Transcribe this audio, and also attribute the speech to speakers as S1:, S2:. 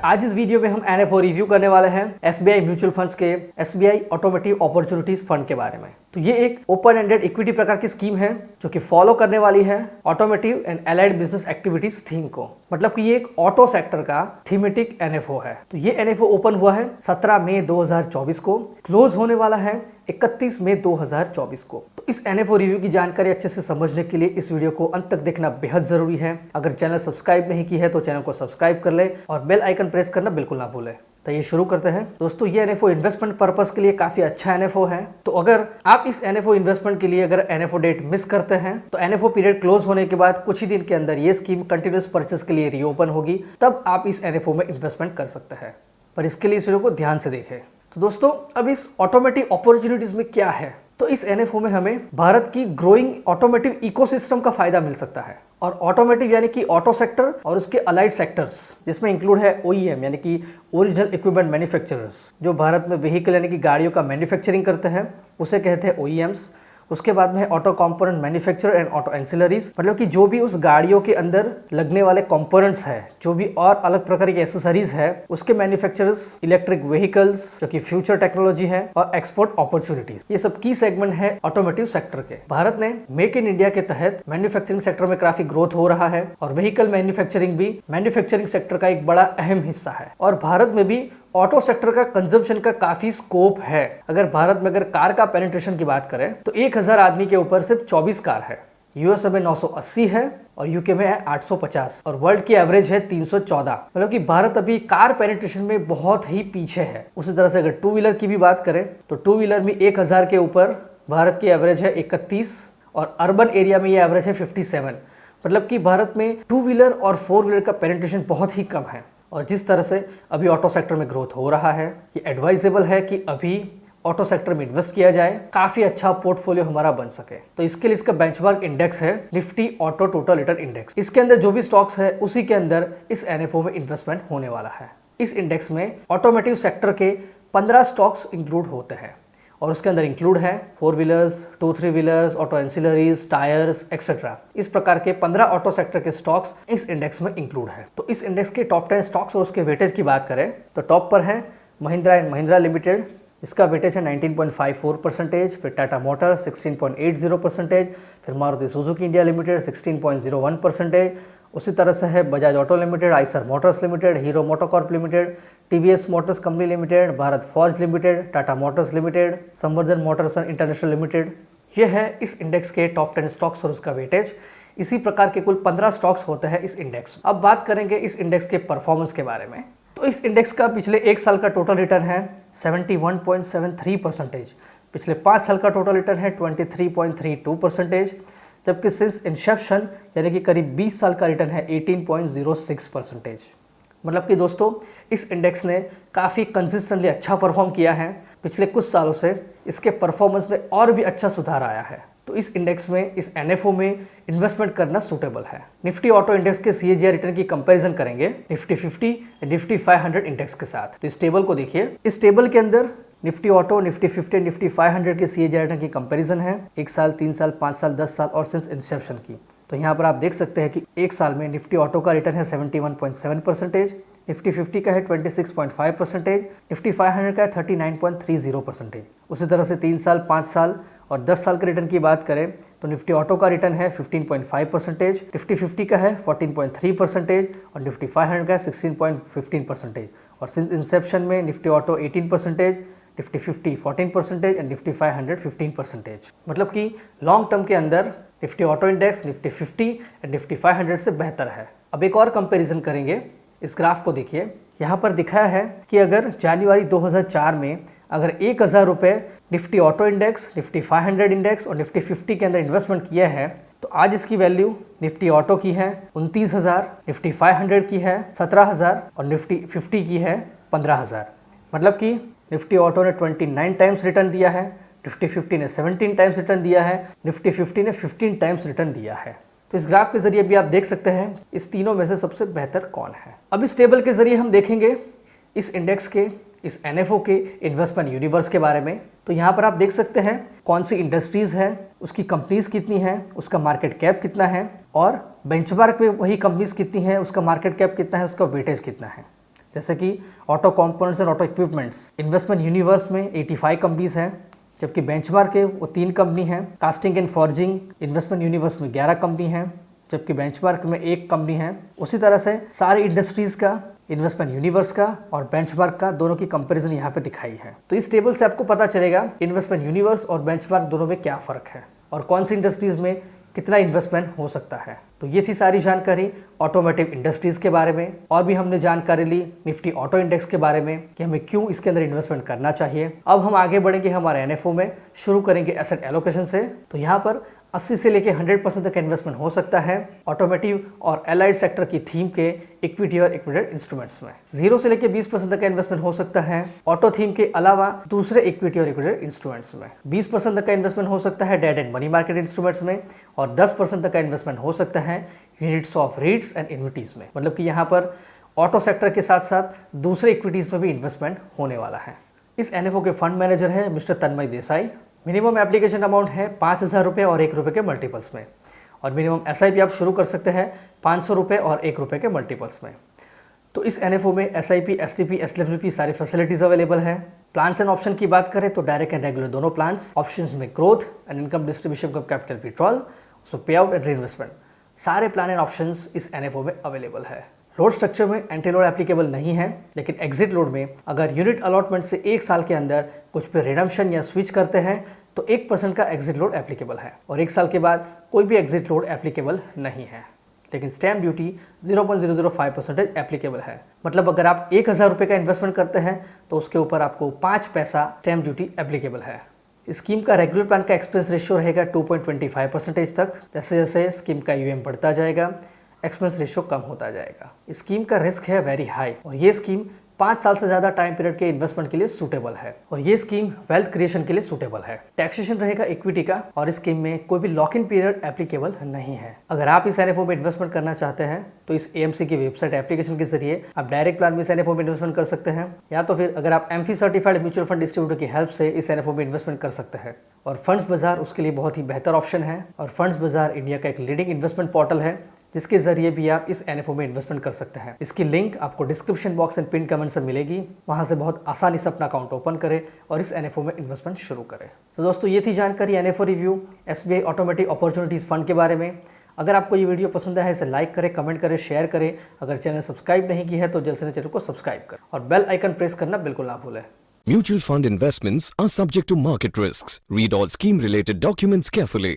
S1: आज इस वीडियो में हम एनएफओ रिव्यू करने वाले हैं एसबीआई म्यूचुअल फंड्स के एसबीआई ऑटोमेटिव अपॉर्चुनिटीज फंड के बारे में। तो ये एक ओपन एंडेड इक्विटी प्रकार की स्कीम है जो कि फॉलो करने वाली है automotive and allied business activities theme को। मतलब कि ये एक ऑटो सेक्टर का थीमेटिक एनएफओ है। तो ये एनएफओ ओपन हुआ है 17 मई 2024 को, क्लोज होने वाला है 31 मई 2024 को। तो इस एनएफओ रिव्यू की जानकारी अच्छे से समझने के लिए इस वीडियो को अंत तक देखना बेहद जरूरी है। अगर चैनल सब्सक्राइब नहीं की है तो चैनल को सब्सक्राइब कर ले और बेल आइकन प्रेस करना बिल्कुल ना भूले। तो ये शुरू करते हैं। दोस्तों, ये एनएफओ इन्वेस्टमेंट पर्पस के लिए काफी अच्छा एनएफओ है। तो अगर आप इस एनएफओ इन्वेस्टमेंट के लिए अगर एनएफओ डेट मिस करते हैं तो एनएफओ पीरियड क्लोज होने के बाद कुछ ही दिन के अंदर ये स्कीम कंटिन्यूस परचेस के लिए रीओपन होगी, तब आप इस एनएफओ में इन्वेस्टमेंट कर सकते हैं। पर इसके लिए इस वीडियो को ध्यान से देखें। तो दोस्तों, अब इस ऑटोमेटिव अपॉर्चुनिटीज में क्या है, तो इस एनएफओ में हमें भारत की ग्रोइंग ऑटोमेटिव इकोसिस्टम का फायदा मिल सकता है। और ऑटोमेटिव यानी कि ऑटो सेक्टर और उसके अलाइड सेक्टर्स, जिसमें इंक्लूड है ओईएम यानी कि ओरिजिनल इक्विपमेंट मैन्युफैक्चरर्स, जो भारत में व्हीकल यानी कि गाड़ियों का मैन्युफैक्चरिंग करते हैं, उसे कहते हैं ओईएम्स। उसके बाद में auto component manufacturer and auto ancillaries, मतलब कि जो भी उस गाड़ियों के अंदर लगने वाले कंपोनेंट्स है, जो भी और अलग प्रकार की एसेसरीज है, उसके मैन्युफैक्चरर्स, इलेक्ट्रिक व्हीकल्स जो कि फ्यूचर टेक्नोलॉजी है, और एक्सपोर्ट अपॉर्चुनिटीज, ये सब की सेगमेंट है ऑटोमोटिव सेक्टर के। भारत ने मेक इन इंडिया के तहत मैन्युफैक्चरिंग सेक्टर में काफी ग्रोथ हो रहा है और व्हीकल मैन्युफैक्चरिंग भी मैन्युफैक्चरिंग सेक्टर का एक बड़ा अहम हिस्सा है। और भारत में भी ऑटो सेक्टर का कंजम्पशन का काफी स्कोप है। अगर भारत में अगर कार का पेनिट्रेशन की बात करें तो 1000 आदमी के ऊपर सिर्फ 24 कार है। यूएसए में 980 है और यूके में है 850 और वर्ल्ड की एवरेज है 314। मतलब कि भारत अभी कार पेनिट्रेशन में बहुत ही पीछे है। उसी तरह से अगर टू व्हीलर की भी बात करें तो टू व्हीलर में 1000 के ऊपर भारत की एवरेज है 31 और अर्बन एरिया में ये एवरेज है 57। मतलब कि भारत में टू व्हीलर और फोर व्हीलर का पेनिट्रेशन बहुत ही कम है। और जिस तरह से अभी ऑटो सेक्टर में ग्रोथ हो रहा है, ये एडवाइजेबल है कि अभी ऑटो सेक्टर में इन्वेस्ट किया जाए, काफी अच्छा पोर्टफोलियो हमारा बन सके। तो इसके लिए इसका बेंचमार्क इंडेक्स है Nifty auto total return index. इसके अंदर जो भी स्टॉक्स है उसी के अंदर इस एनएफओ में इन्वेस्टमेंट होने वाला है। इस इंडेक्स में ऑटोमेटिव सेक्टर के 15 स्टॉक्स इंक्लूड होते हैं और उसके अंदर इंक्लूड है four wheelers, 2-3 wheelers, auto ancillaries, tyres etcetera. इस प्रकार के 15 ऑटो सेक्टर के स्टॉक्स इस इंडेक्स में इंक्लूड है। तो इस इंडेक्स के टॉप 10 स्टॉक्स और उसके वेटेज की बात करें तो टॉप पर है महिंद्रा एंड महिंद्रा लिमिटेड, इसका वेटेज है 19.54%। फिर टाटा मोटर 16.80%। फिर मारुति सुजुकी इंडिया लिमिटेड 16.01%। उसी तरह से है Bajaj auto limited, Eicher Motors limited, hero MotoCorp limited, TVS Motors company limited, Bharat forge limited, Tata Motors limited, संवर्धन मोटर्स इंटरनेशनल लिमिटेड। ये है इस इंडेक्स के टॉप 10 स्टॉक्स और उसका वेटेज। इसी प्रकार के कुल 15 स्टॉक्स होते हैं इस इंडेक्स। अब बात करेंगे इस इंडेक्स के परफॉर्मेंस के बारे में। तो इस इंडेक्स का पिछले 1 साल का टोटल रिटर्न है 71.73%। पिछले 5 साल का टोटल रिटर्न है 23.32%। जबकि सिंस इंसेप्शन यानी कि करीब 20 साल का रिटर्न है 18.06%। मतलब कि दोस्तों, इस इंडेक्स ने काफ़ी कंसिस्टेंटली अच्छा परफॉर्म किया है। पिछले कुछ सालों से इसके परफॉर्मेंस में और भी अच्छा सुधार आया है। तो इस इंडेक्स में, इस एनएफओ में इन्वेस्टमेंट करना सूटेबल है। निफ्टी ऑटो इंडेक्स के सीएजीआर रिटर्न की कंपैरिजन करेंगे निफ्टी 50 निफ्टी 500 इंडेक्स के साथ। तो इस टेबल को देखिए। इस टेबल के अंदर निफ्टी ऑटो, निफ्टी 50, निफ्टी 500 के सीएजीआर रिटर्न की कंपैरिजन है 1 साल, 3 साल, 5 साल, 10 साल और सिंस इंसेप्शन की। तो यहाँ पर आप देख सकते हैं कि 1 साल में निफ्टी ऑटो का रिटर्न है 71.7%, निफ्टी 50 का है 26.5%, निफ्टी 500 का है 39.30%। उसी तरह से 3 साल, 5 साल और 10 साल के रिटर्न की बात करें तो निफ्टी ऑटो का रिटर्न है 15.5%, निफ्टी 50 का है 14.3% और निफ्टी 500 का है 16.15%। और सिंस इंसेप्शन में निफ्टी ऑटो 18%, निफ्टी 50 14% और निफ्टी 500 15%। मतलब कि लॉन्ग टर्म के अंदर निफ्टी ऑटो इंडेक्स निफ्टी 50 और निफ्टी 500 से बेहतर है। अब एक और कंपैरिजन करेंगे। इस ग्राफ को देखिए। यहाँ पर दिखाया है कि अगर जनवरी 2004 में अगर 1000 रुपये Nifty auto index, Nifty 500 index और निफ्टी 50 के अंदर इन्वेस्टमेंट किए हैं तो आज इसकी वैल्यू निफ्टी ऑटो की है 29,000, निफ्टी 500 की है 17,000 और निफ्टी 50 की है 15,000। मतलब कि निफ्टी ऑटो ने 29 टाइम्स रिटर्न दिया है, निफ्टी 50 ने 17 टाइम्स रिटर्न दिया है, निफ्टी 50 ने 15 टाइम्स रिटर्न दिया है। तो इस ग्राफ के जरिए भी आप देख सकते हैं इस तीनों में से सबसे बेहतर कौन है। अब इस टेबल के जरिए हम देखेंगे इस इंडेक्स के, इस एनएफओ के इन्वेस्टमेंट यूनिवर्स के बारे में। तो यहाँ पर आप देख सकते हैं कौन सी इंडस्ट्रीज है, उसकी कंपनीज कितनी है, उसका मार्केट कैप कितना है और बेंचमार्क में वही कंपनीज कितनी है, उसका मार्केट कैप कितना है, उसका वेटेज कितना है। जैसे कि auto components and auto equipments. Investment universe में 85 कंपनीज हैं, जबकि बेंचमार्क के वो 3 कंपनी हैं। Casting and forging investment universe में 11 कंपनी हैं, जबकि बेंचमार्क में 1 कंपनी है। उसी तरह से सारी इंडस्ट्रीज का, इन्वेस्टमेंट यूनिवर्स का और बेंचमार्क का दोनों की कंपैरिजन यहाँ पे दिखाई है। तो इस टेबल से आपको पता चलेगा इन्वेस्टमेंट यूनिवर्स और बेंचमार्क दोनों में क्या फर्क है और कौन सी इंडस्ट्रीज में कितना इन्वेस्टमेंट हो सकता है। तो ये थी सारी जानकारी ऑटोमोटिव इंडस्ट्रीज के बारे में। और भी हमने जानकारी ली निफ्टी ऑटो इंडेक्स के बारे में कि हमें क्यों इसके अंदर इन्वेस्टमेंट करना चाहिए। अब हम आगे बढ़ेंगे हमारे एनएफओ में, शुरू करेंगे एसेट एलोकेशन से। तो यहाँ पर 80 से लेकर 100% तक इन्वेस्टमेंट हो सकता है ऑटोमोटिव और एलाइड सेक्टर की थीम के इक्विटी और इक्विटेड इंस्ट्रूमेंट्स में। 0 से लेकर 20% तक का इन्वेस्टमेंट हो सकता है ऑटो थीम के अलावा दूसरे इक्विटी और इक्विटेड इंस्ट्रूमेंट्स में। 20% तक का इन्वेस्टमेंट हो सकता है debt and money market instruments में और 10% तक का इन्वेस्टमेंट हो सकता है units of REITs and InvITs में। मतलब कि यहाँ पर ऑटो सेक्टर के साथ साथ दूसरे इक्विटीज में भी इन्वेस्टमेंट होने वाला है। इस एनएफओ के फंड मैनेजर है मिस्टर तन्मय देसाई। मिनिमम एप्लीकेशन अमाउंट है 5,000 रुपये और 1 रुपये के मल्टीपल्स में, और मिनिमम एसआईपी आप शुरू कर सकते हैं 500 रुपये और 1 रुपये के मल्टीपल्स में। तो इस एनएफओ में एसआईपी, एसटीपी, एसएलपी सारी फैसिलिटीज अवेलेबल है। प्लान्स एंड ऑप्शन की बात करें तो डायरेक्ट एंड रेगुलर दोनों प्लान्स, ऑप्शंस में ग्रोथ एंड इनकम डिस्ट्रीब्यूशन का कैपिटल विड्रॉल, सो पे आउट एंड रीइन्वेस्टमेंट, सारे प्लान एंड ऑप्शंस इस एनएफओ में अवेलेबल है। लोड स्ट्रक्चर में एंटी लोड एप्लीकेबल नहीं है, लेकिन एग्जिट लोड में अगर यूनिट अलॉटमेंट से 1 साल के अंदर कुछ पे रिडम्पशन या स्विच करते हैं तो 1% का एग्जिट लोड एप्लीकेबल है और 1 साल के बाद कोई भी एग्जिट लोड एप्लीकेबल नहीं है। लेकिन स्टैम्प ड्यूटी 0.005% एप्लीकेबल है। मतलब अगर आप 1,000 रुपये का इन्वेस्टमेंट करते हैं तो उसके ऊपर आपको 5 पैसा स्टैम्प ड्यूटी एप्लीकेबल है। स्कीम का रेगुलर प्लान का एक्सपेंस रेशियो रहेगा 2.25% तक। जैसे जैसे स्कीम का यूएम बढ़ता जाएगा एक्सपेंस रेशियो कम होता जाएगा। स्कीम का रिस्क है वेरी हाई और ये स्कीम 5 साल से ज़्यादा टाइम पीरियड के इन्वेस्टमेंट के लिए सूटेबल है और ये स्कीम वेल्थ क्रिएशन के लिए सूटेबल है। टैक्सेशन रहेगा इक्विटी का और इस स्कीम में कोई भी लॉक इन पीरियड एप्लीकेबल नहीं है। अगर आप इस एनएफओ में इन्वेस्टमेंट करना चाहते हैं तो इस एएमसी की वेबसाइट एप्लीकेशन के जरिए आप डायरेक्ट प्लान में इस एनएफओ में इन्वेस्टमेंट कर सकते हैं, या तो फिर अगर आप AMFI certified mutual fund distributor की हेल्प से इस एनएफओ में इन्वेस्टमेंट कर सकते हैं। और फंड्स बाजार उसके लिए बहुत ही बेहतर ऑप्शन है और फंड्स बाजार इंडिया का एक लीडिंग इन्वेस्टमेंट पोर्टल है जिसके जरिए भी आप इस एनएफओ में इन्वेस्टमेंट कर सकते हैं। इसकी लिंक आपको description box and pin comment से मिलेगी। वहां से बहुत आसानी से अपना अकाउंट ओपन करें और इस एनएफओ में इन्वेस्टमेंट शुरू करें। तो दोस्तों ये थी जानकारी NFO review SBI automatic opportunities fund के बारे में। अगर आपको ये वीडियो पसंद है इसे लाइक करें, कमेंट करें, शेयर करें। अगर चैनल सब्सक्राइब नहीं किया है तो जल्द से चैनल को सब्सक्राइब करें और बेल आइकन प्रेस करना बिल्कुल ना भूलें।
S2: Mutual fund investments are subject to market risks. Read all scheme related documents carefully.